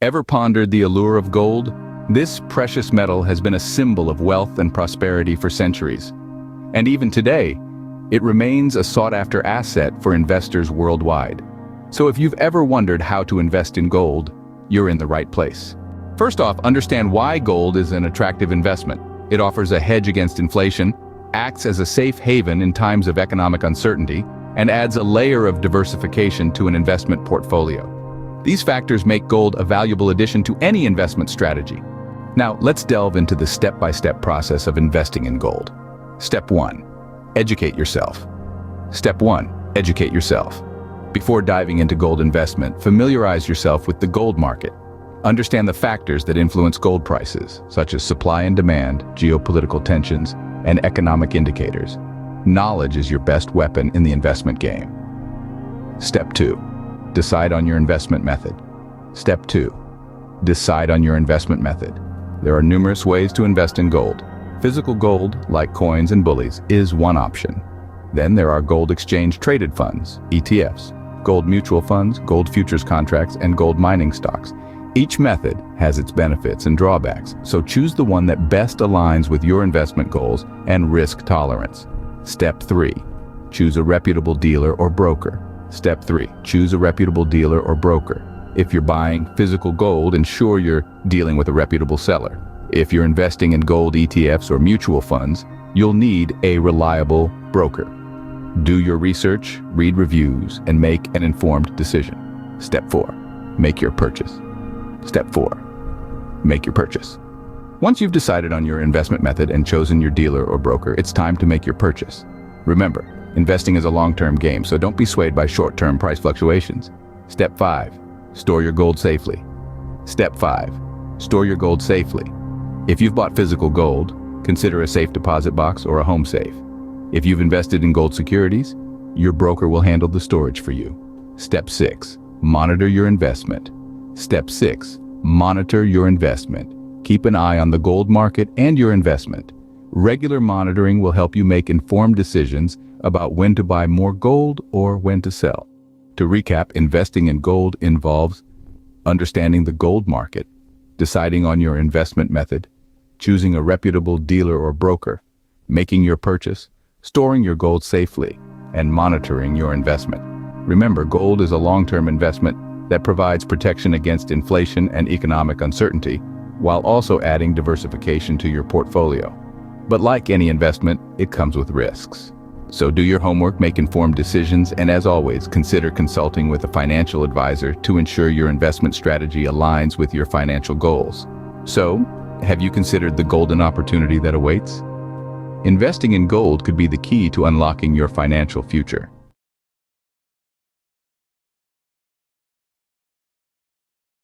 Ever pondered the allure of gold? This precious metal has been a symbol of wealth and prosperity for centuries. And even today, it remains a sought-after asset for investors worldwide. So if you've ever wondered how to invest in gold, you're in the right place. First off, understand why gold is an attractive investment. It offers a hedge against inflation, acts as a safe haven in times of economic uncertainty, and adds a layer of diversification to an investment portfolio. These factors make gold a valuable addition to any investment strategy. Now, let's delve into the step-by-step process of investing in gold. Step 1. Educate yourself. Step 1. Educate yourself. Before diving into gold investment, familiarize yourself with the gold market. Understand the factors that influence gold prices, such as supply and demand, geopolitical tensions, and economic indicators. Knowledge is your best weapon in the investment game. Step 2. Decide on your investment method. Step 2. Decide on your investment method. There are numerous ways to invest in gold. Physical gold, like coins and bullies, is one option. Then there are gold exchange-traded funds, ETFs, gold mutual funds, gold futures contracts, and gold mining stocks. Each method has its benefits and drawbacks, so choose the one that best aligns with your investment goals and risk tolerance. Step 3. Choose a reputable dealer or broker. Step 3. Choose a reputable dealer or broker. If you're buying physical gold, ensure you're dealing with a reputable seller. If you're investing in gold ETFs or mutual funds, you'll need a reliable broker. Do your research, read reviews, and make an informed decision. Step 4. Make your purchase. Step 4. Make your purchase. Once you've decided on your investment method and chosen your dealer or broker, it's time to make your purchase. Remember, investing is a long-term game, so don't be swayed by short-term price fluctuations. Step 5. Store your gold safely. Step 5. Store your gold safely. If you've bought physical gold, consider a safe deposit box or a home safe. If you've invested in gold securities, your broker will handle the storage for you. Step 6. Monitor your investment. Step 6. Monitor your investment. Keep an eye on the gold market and your investment. Regular monitoring will help you make informed decisions about when to buy more gold or when to sell. To recap, investing in gold involves understanding the gold market, deciding on your investment method, choosing a reputable dealer or broker, making your purchase, storing your gold safely, and monitoring your investment. Remember, gold is a long-term investment that provides protection against inflation and economic uncertainty, while also adding diversification to your portfolio. But like any investment, it comes with risks. So do your homework, make informed decisions, and as always, consider consulting with a financial advisor to ensure your investment strategy aligns with your financial goals. So, have you considered the golden opportunity that awaits? Investing in gold could be the key to unlocking your financial future.